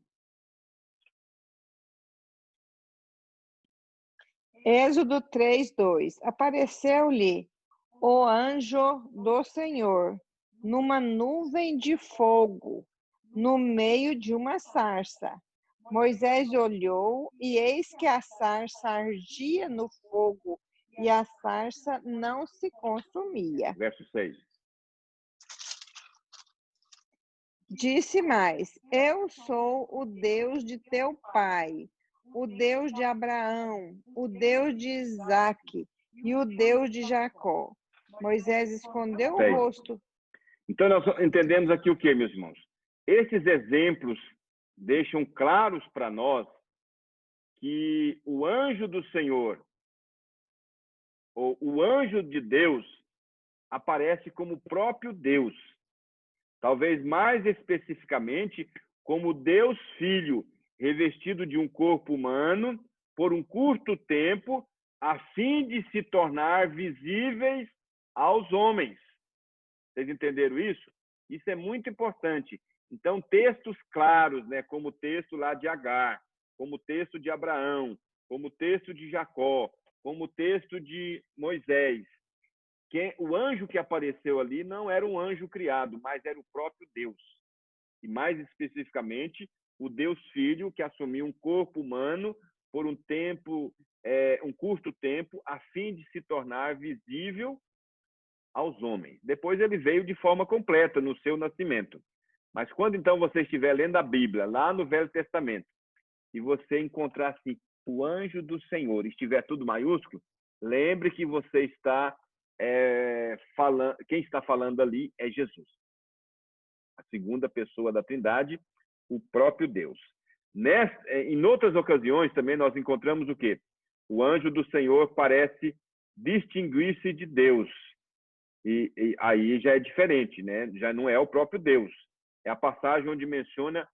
Êxodo 3, 2. Apareceu-lhe o anjo do Senhor numa nuvem de fogo, no meio de uma sarça. Moisés olhou e eis que a sarça ardia no fogo e a sarça não se consumia. Verso 6. Disse mais: eu sou o Deus de teu pai, o Deus de Abraão, o Deus de Isaque e o Deus de Jacó. Moisés escondeu o rosto. Então, nós entendemos aqui o que, meus irmãos? Esses exemplos deixam claros para nós que o anjo do Senhor, ou o anjo de Deus, aparece como o próprio Deus. Talvez mais especificamente como Deus Filho, revestido de um corpo humano por um curto tempo, a fim de se tornar visíveis aos homens. Vocês entenderam isso? Isso é muito importante. Então, textos claros, né, como o texto lá de Agar, como o texto de Abraão, como o texto de Jacó, como o texto de Moisés. O anjo que apareceu ali não era um anjo criado, mas era o próprio Deus. E mais especificamente, o Deus Filho, que assumiu um corpo humano por um tempo, um curto tempo, a fim de se tornar visível aos homens. Depois ele veio de forma completa no seu nascimento. Mas quando então você estiver lendo a Bíblia, lá no Velho Testamento, e você encontrar assim, o anjo do Senhor, estiver tudo maiúsculo, lembre que você está falando, quem está falando ali é Jesus. A segunda pessoa da Trindade, o próprio Deus. Em outras ocasiões também nós encontramos o quê? O anjo do Senhor parece distinguir-se de Deus. E aí já é diferente, né? Já não é o próprio Deus. É a passagem onde menciona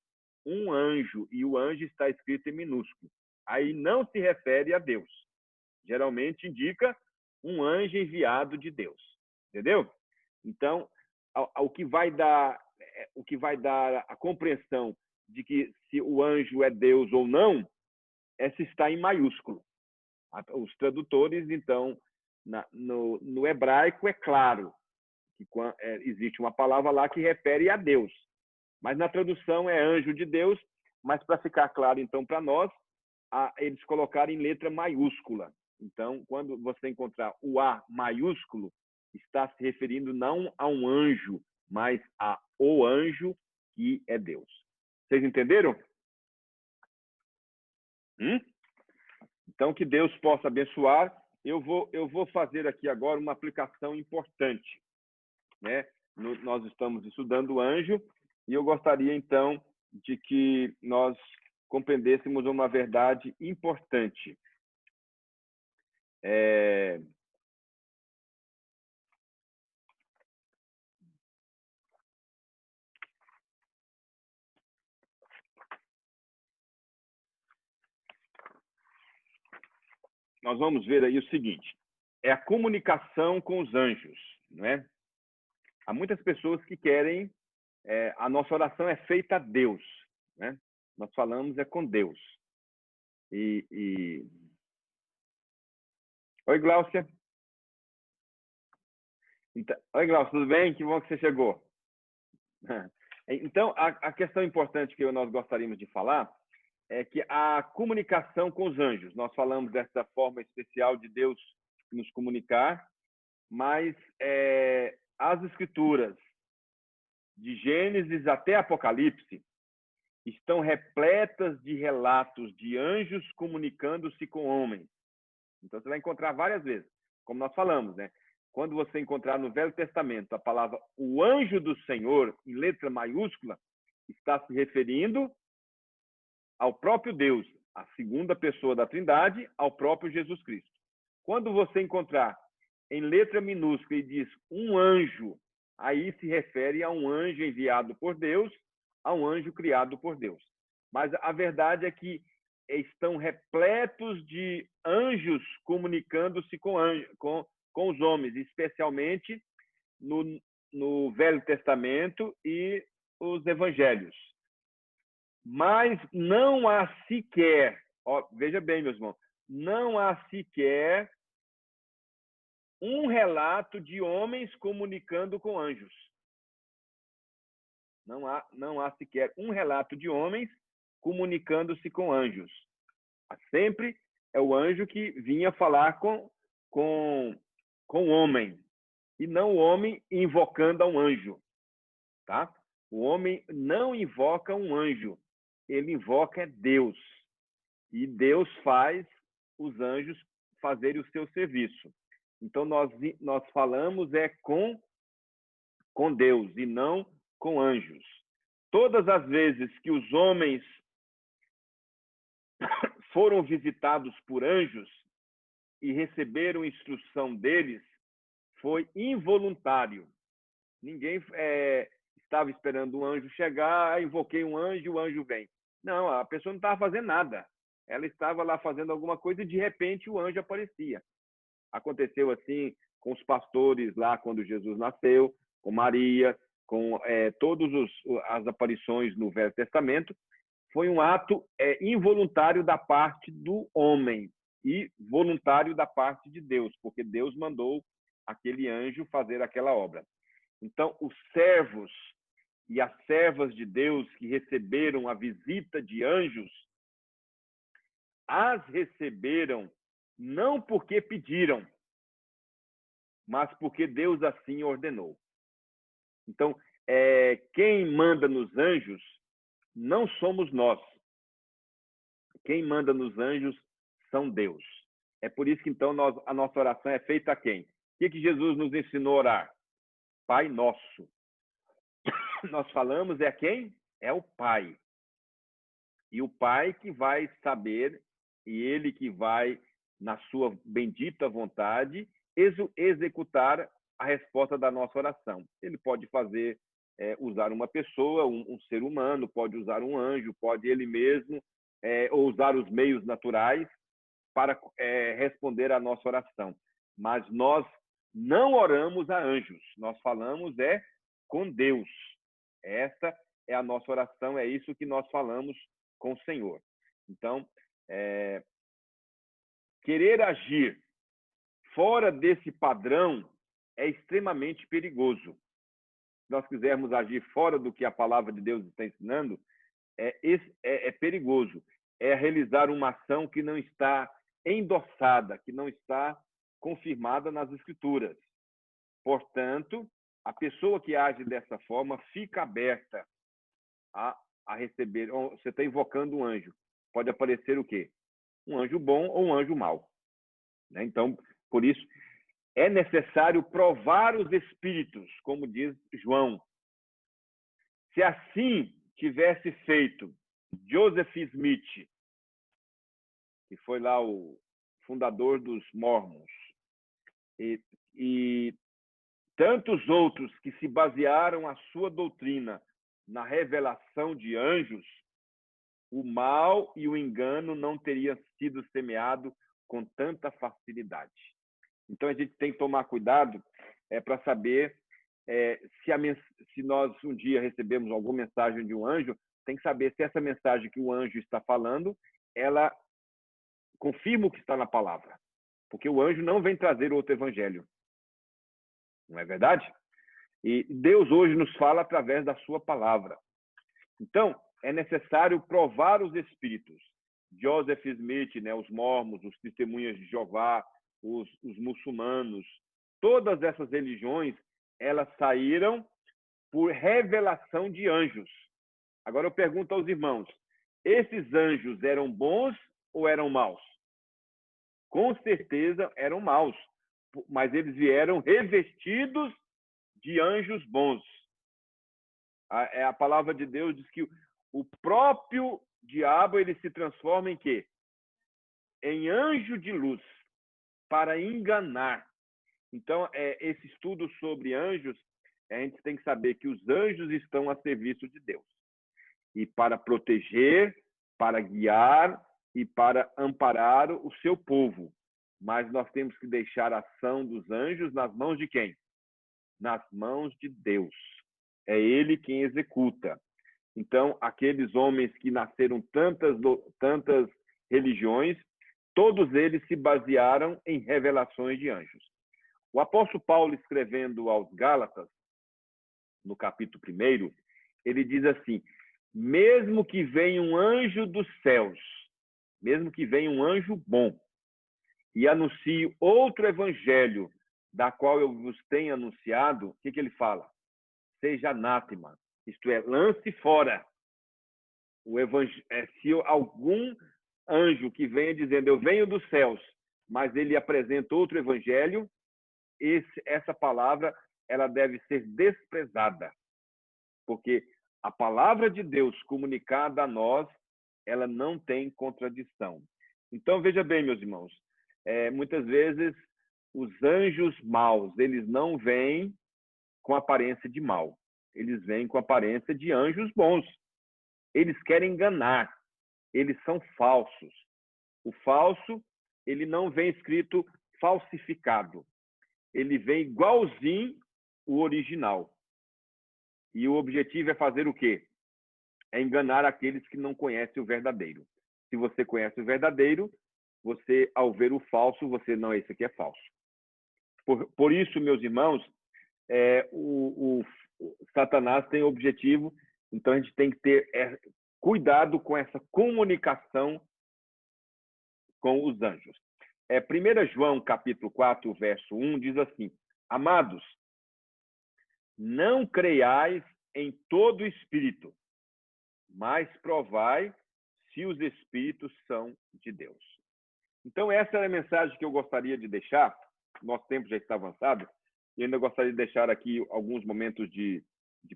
um anjo, e o anjo está escrito em minúsculo. Aí não se refere a Deus. Geralmente indica um anjo enviado de Deus. Entendeu? Então, o que vai dar a compreensão de que se o anjo é Deus ou não, é se está em maiúsculo. Os tradutores, então, no hebraico é claro que existe uma palavra lá que refere a Deus. Mas na tradução é anjo de Deus, mas para ficar claro, então, para nós, eles colocaram em letra maiúscula. Então, quando você encontrar o A maiúsculo, está se referindo não a um anjo, mas a o anjo que é Deus. Vocês entenderam? Então, que Deus possa abençoar. Eu vou fazer aqui agora uma aplicação importante, né? Nós estamos estudando o anjo e eu gostaria, então, de que nós compreendêssemos uma verdade importante. Nós vamos ver aí o seguinte, é a comunicação com os anjos, não é? Há muitas pessoas que querem, a nossa oração é feita a Deus, né? Nós falamos com Deus. Oi, Gláucia. Então, oi, Gláucia, tudo bem? Que bom que você chegou. Então, a questão importante que nós gostaríamos de falar é que a comunicação com os anjos, nós falamos dessa forma especial de Deus nos comunicar, mas as escrituras, de Gênesis até Apocalipse, estão repletas de relatos de anjos comunicando-se com homens. Então, você vai encontrar várias vezes, como nós falamos, né? Quando você encontrar no Velho Testamento a palavra o anjo do Senhor, em letra maiúscula, está se referindo ao próprio Deus, a segunda pessoa da Trindade, ao próprio Jesus Cristo. Quando você encontrar em letra minúscula e diz um anjo, aí se refere a um anjo enviado por Deus, a um anjo criado por Deus. Mas a verdade é que estão repletos de anjos comunicando-se com os homens, especialmente no Velho Testamento e os Evangelhos. Mas não há sequer, veja bem, meus irmãos, não há sequer um relato de homens comunicando com anjos. Não há sequer um relato de homens comunicando-se com anjos. Sempre é o anjo que vinha falar com o homem, e não o homem invocando a um anjo. Tá? O homem não invoca um anjo, ele invoca Deus. E Deus faz os anjos fazerem o seu serviço. Então, nós falamos com com Deus e não com anjos. Todas as vezes que os homens foram visitados por anjos e receberam instrução deles, foi involuntário. Ninguém estava esperando um anjo chegar, invoquei um anjo e o anjo vem. Não, a pessoa não estava fazendo nada. Ela estava lá fazendo alguma coisa e, de repente, o anjo aparecia. Aconteceu assim com os pastores lá quando Jesus nasceu, com Maria, com todas as aparições no Velho Testamento. Foi um ato involuntário da parte do homem e voluntário da parte de Deus, porque Deus mandou aquele anjo fazer aquela obra. Então, os servos e as servas de Deus que receberam a visita de anjos, as receberam não porque pediram, mas porque Deus assim ordenou. Então, quem manda nos anjos não somos nós. Quem manda nos anjos são Deus. É por isso que, então, a nossa oração é feita a quem? O que Jesus nos ensinou a orar? Pai Nosso. Nós falamos a quem? É o Pai. E o Pai que vai saber, e Ele que vai, na sua bendita vontade, executar a resposta da nossa oração. Ele pode fazer, usar uma pessoa, um ser humano, pode usar um anjo, pode ele mesmo, ou usar os meios naturais para responder à nossa oração. Mas nós não oramos a anjos, nós falamos com Deus. Essa é a nossa oração, é isso que nós falamos com o Senhor. Então, querer agir fora desse padrão é extremamente perigoso. Se nós quisermos agir fora do que a palavra de Deus está ensinando, é perigoso. É realizar uma ação que não está endossada, que não está confirmada nas Escrituras. Portanto, a pessoa que age dessa forma fica aberta a receber. Você está invocando um anjo. Pode aparecer o quê? Um anjo bom ou um anjo mau. Então, por isso, é necessário provar os espíritos, como diz João. Se assim tivesse feito Joseph Smith, que foi lá o fundador dos Mormons, e tantos outros que se basearam a sua doutrina na revelação de anjos, o mal e o engano não teriam sido semeado com tanta facilidade. Então, a gente tem que tomar cuidado para saber se nós um dia recebemos alguma mensagem de um anjo, tem que saber se essa mensagem que o anjo está falando, ela confirma o que está na palavra. Porque o anjo não vem trazer outro evangelho. Não é verdade? E Deus hoje nos fala através da sua palavra. Então, é necessário provar os espíritos. Joseph Smith, os mormons, os testemunhas de Jeová, os muçulmanos, todas essas religiões, elas saíram por revelação de anjos. Agora eu pergunto aos irmãos, esses anjos eram bons ou eram maus? Com certeza eram maus, mas eles vieram revestidos de anjos bons. A palavra de Deus diz que o próprio diabo ele se transforma em quê? Em anjo de luz, para enganar. Então, esse estudo sobre anjos, a gente tem que saber que os anjos estão a serviço de Deus. E para proteger, para guiar e para amparar o seu povo. Mas nós temos que deixar a ação dos anjos nas mãos de quem? Nas mãos de Deus. É Ele quem executa. Então, aqueles homens que nasceram tantas religiões, todos eles se basearam em revelações de anjos. O apóstolo Paulo, escrevendo aos Gálatas, no capítulo 1, ele diz assim, mesmo que venha um anjo dos céus, mesmo que venha um anjo bom, e anuncie outro evangelho, da qual eu vos tenho anunciado, o que ele fala? Seja anátema, isto é, lance fora. Se algum anjo que venha dizendo, eu venho dos céus, mas ele apresenta outro evangelho, essa palavra ela deve ser desprezada, porque a palavra de Deus comunicada a nós, ela não tem contradição. Então, veja bem, meus irmãos, muitas vezes os anjos maus, eles não vêm com aparência de mal, eles vêm com aparência de anjos bons. Eles querem enganar, eles são falsos. O falso, ele não vem escrito falsificado, ele vem igualzinho o original. E o objetivo é fazer o quê? É enganar aqueles que não conhecem o verdadeiro. Se você conhece o verdadeiro, você, ao ver o falso, você, não, esse aqui é falso. Por isso, meus irmãos, o Satanás tem objetivo, então a gente tem que ter cuidado com essa comunicação com os anjos. 1 João, capítulo 4, verso 1, diz assim: Amados, não creiais em todo espírito, mas provai se os espíritos são de Deus. Então, essa é a mensagem que eu gostaria de deixar. Nosso tempo já está avançado, e ainda gostaria de deixar aqui alguns momentos de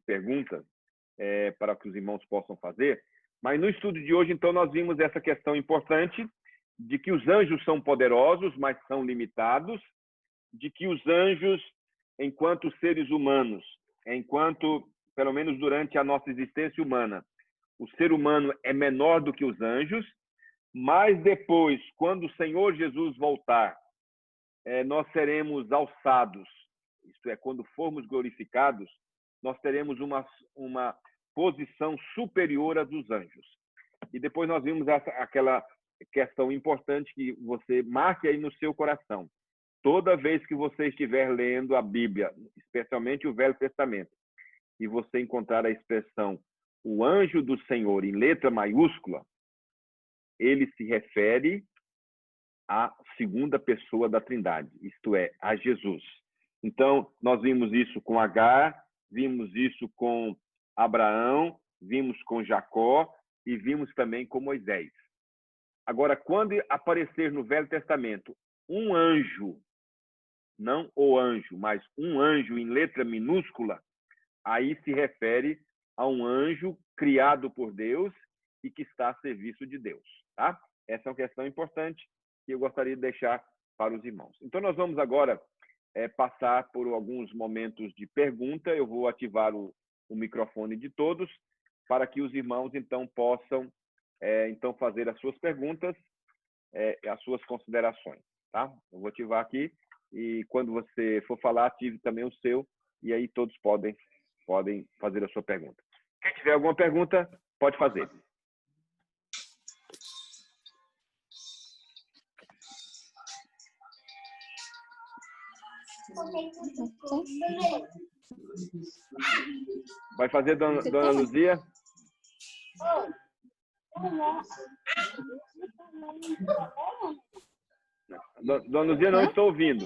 perguntas para que os irmãos possam fazer. Mas no estudo de hoje, então, nós vimos essa questão importante de que os anjos são poderosos, mas são limitados, de que os anjos, enquanto seres humanos, enquanto, pelo menos durante a nossa existência humana, o ser humano é menor do que os anjos, mas depois, quando o Senhor Jesus voltar, nós seremos alçados, isto é, quando formos glorificados, nós teremos uma posição superior à dos anjos. E depois nós vimos aquela questão importante que você marque aí no seu coração. Toda vez que você estiver lendo a Bíblia, especialmente o Velho Testamento, e você encontrar a expressão o anjo do Senhor em letra maiúscula, ele se refere à segunda pessoa da Trindade, isto é, a Jesus. Então, nós vimos isso com Agar, vimos isso com Abraão, vimos com Jacó e vimos também com Moisés. Agora, quando aparecer no Velho Testamento um anjo, não o anjo, mas um anjo em letra minúscula, aí se refere a um anjo criado por Deus e que está a serviço de Deus, tá? Essa é uma questão importante que eu gostaria de deixar para os irmãos. Então, nós vamos agora passar por alguns momentos de pergunta. Eu vou ativar o microfone de todos para que os irmãos, então, possam então fazer as suas perguntas, as suas considerações, tá? Eu vou ativar aqui e quando você for falar, ative também o seu e aí todos podem fazer a sua pergunta. Quem tiver alguma pergunta, pode fazer. Vai fazer, dona Luzia? Dona Luzia, não estou ouvindo.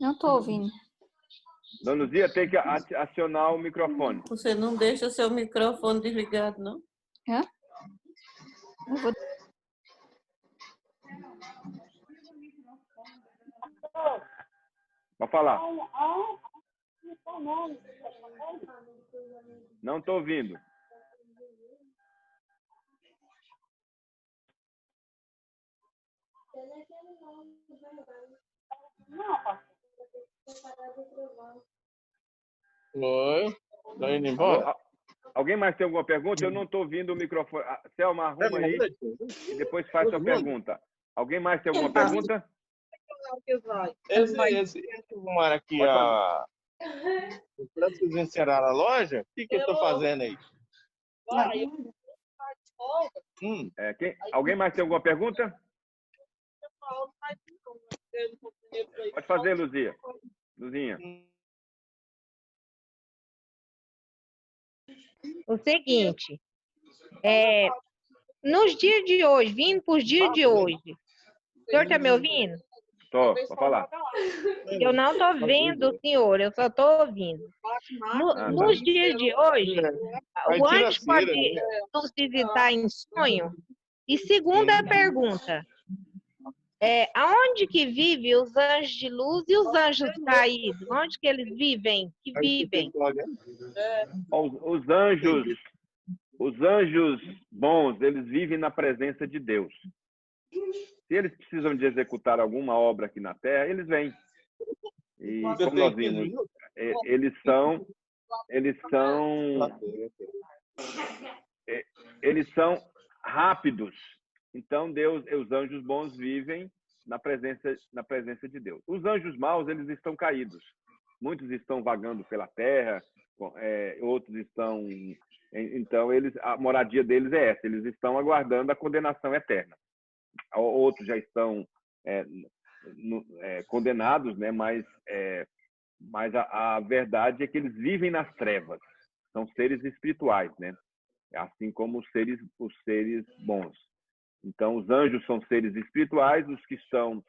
Não estou ouvindo. Dona Luzia, tem que acionar o microfone. Você não deixa seu microfone desligado, não? Hã? Eu vou... Pode falar. Não estou ouvindo. Oi, tá indo embora? Alguém mais tem alguma pergunta? Eu não estou ouvindo o microfone. Selma, arruma aí e depois faz sua pergunta. Alguém mais tem alguma pergunta? Esse arrumar aqui para vocês encerrar a loja, o que eu estou fazendo aí? Alguém mais tem alguma pergunta? Pode fazer, Luzia. Luzinha. O seguinte, nos dias de hoje, vindo para os dias de hoje, o senhor está me ouvindo? Estou, pode falar. Eu não estou vendo, senhor, eu só estou ouvindo. Nos dias de hoje, o anjo pode nos visitar em sonho? E segunda pergunta. Aonde que vivem os anjos de luz e os anjos caídos? Onde que eles vivem? Que vivem? Os anjos bons, eles vivem na presença de Deus. Se eles precisam de executar alguma obra aqui na Terra, eles vêm. E como nós vimos, eles são rápidos. Então Deus, os anjos bons vivem na presença de Deus. Os anjos maus, eles estão caídos. Muitos estão vagando pela terra, outros estão. Então a moradia deles é essa. Eles estão aguardando a condenação eterna. Outros já estão condenados, né? Mas a verdade é que eles vivem nas trevas. São seres espirituais, né? Assim como os seres bons. Então, os anjos são seres espirituais, os que são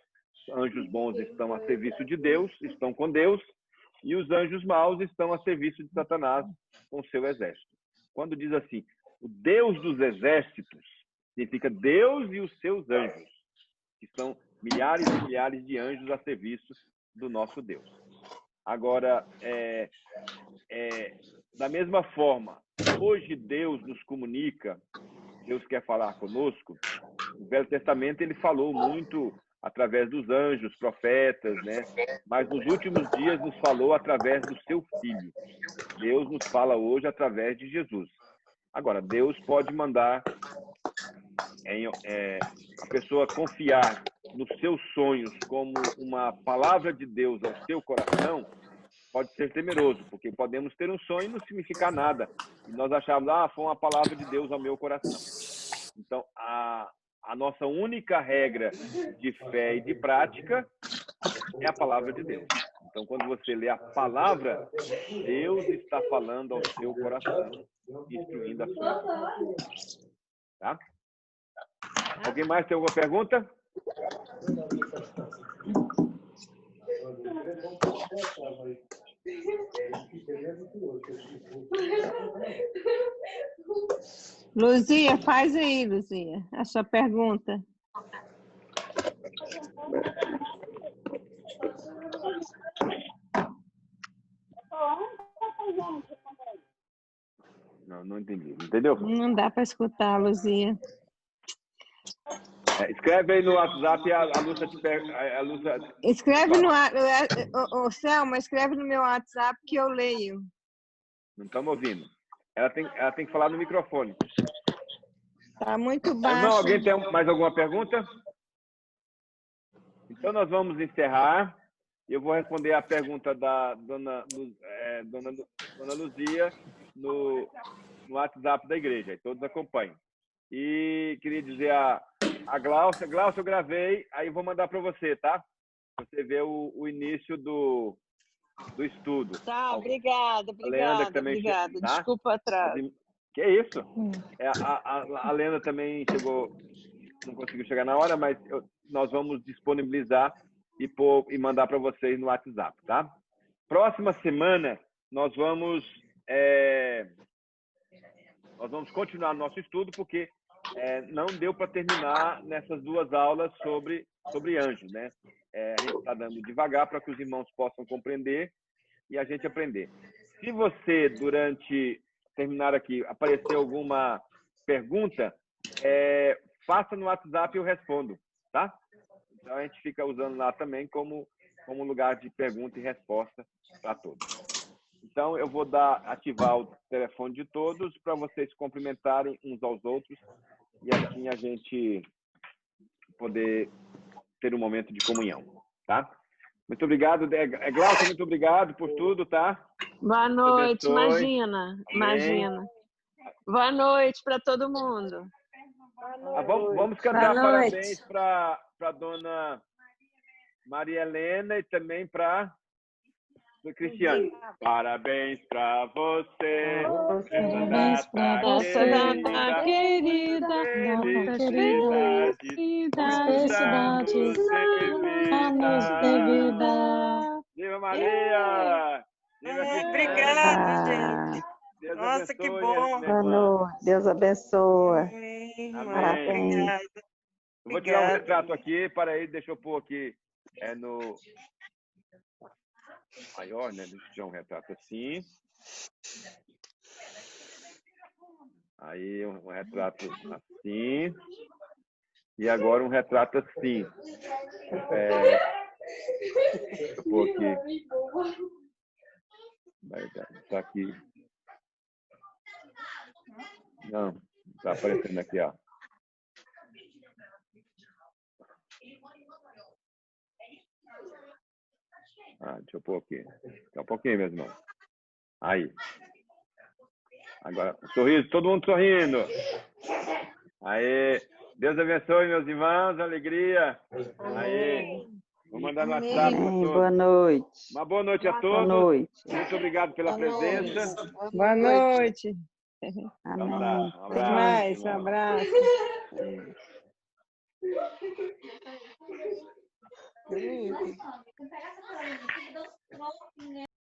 anjos bons estão a serviço de Deus, estão com Deus, e os anjos maus estão a serviço de Satanás com seu exército. Quando diz assim, o Deus dos exércitos, significa Deus e os seus anjos, que são milhares e milhares de anjos a serviço do nosso Deus. Agora, da mesma forma, hoje Deus nos comunica, Deus quer falar conosco. O Velho Testamento ele falou muito através dos anjos, profetas, né? Mas nos últimos dias nos falou através do seu Filho. Deus nos fala hoje através de Jesus. Agora, Deus pode mandar a pessoa confiar nos seus sonhos como uma palavra de Deus ao seu coração. Pode ser temeroso, porque podemos ter um sonho e não significar nada. E nós achamos, foi uma palavra de Deus ao meu coração. Então, a nossa única regra de fé e de prática é a palavra de Deus. Então, quando você lê a palavra, Deus está falando ao seu coração, instruindo a sua vida. Tá? Alguém mais tem alguma pergunta? Luzia, faz aí, Luzia, a sua pergunta. Não entendi. Entendeu? Não dá para escutar, Luzia. Escreve aí no WhatsApp, a Lúcia te pergunta. Escreve no Selma, escreve no meu WhatsApp que eu leio. Não estamos ouvindo. Ela tem que falar no microfone. Tá muito baixo. Não, alguém tem mais alguma pergunta? Então nós vamos encerrar. Eu vou responder a pergunta da dona Luzia no WhatsApp da igreja. E todos acompanhem. E queria dizer a Glaucia, eu gravei, aí vou mandar para você, tá? Você vê o início do estudo. Tá, obrigada. Tá? Desculpa o atraso. Que é isso? A Lena também chegou, não conseguiu chegar na hora, mas nós vamos disponibilizar e mandar para vocês no WhatsApp, tá? Próxima semana, nós vamos continuar nosso estudo, porque não deu para terminar nessas duas aulas sobre anjos, né? A gente está dando devagar para que os irmãos possam compreender e a gente aprender. Se você, durante terminar aqui, aparecer alguma pergunta, faça no WhatsApp e eu respondo, tá? Então a gente fica usando lá também como lugar de pergunta e resposta para todos. Então eu vou ativar o telefone de todos para vocês cumprimentarem uns aos outros e assim a gente poder ter um momento de comunhão, tá? Muito obrigado, Glaucia, muito obrigado por tudo, tá? Boa noite, imagina. Boa noite para todo mundo. Vamos cantar parabéns para a dona Maria Helena e também para o Cristiano. Parabéns para você. Parabéns para Essa data querida, felicidades, anos de vida. Viva Maria! Viva Cristiano! Obrigada, gente. Deus Nossa, abençoe que bom. essa minha irmã. Deus abençoe. Amém. irmã. Amém. Obrigada. Eu vou tirar um Obrigada. retrato aqui, para aí, deixa eu pôr aqui. É no maior, né? Deixa eu tirar um retrato assim. Aí um retrato assim. E agora um retrato assim. Deixa eu pôr aqui. Vai tá aqui. Não, tá aparecendo aqui, ó. Deixa eu pôr aqui. Só um pouquinho, meu irmão. Aí. Agora, sorriso, todo mundo sorrindo. Aí. Deus abençoe, meus irmãos, alegria. Aí. Vou mandar no WhatsApp para Amém. todos. Boa noite. Uma boa noite a Boa todos. noite. Muito obrigado pela presença. Boa noite. Então Amém. tá, um Até abraço. mais. Um irmão. abraço.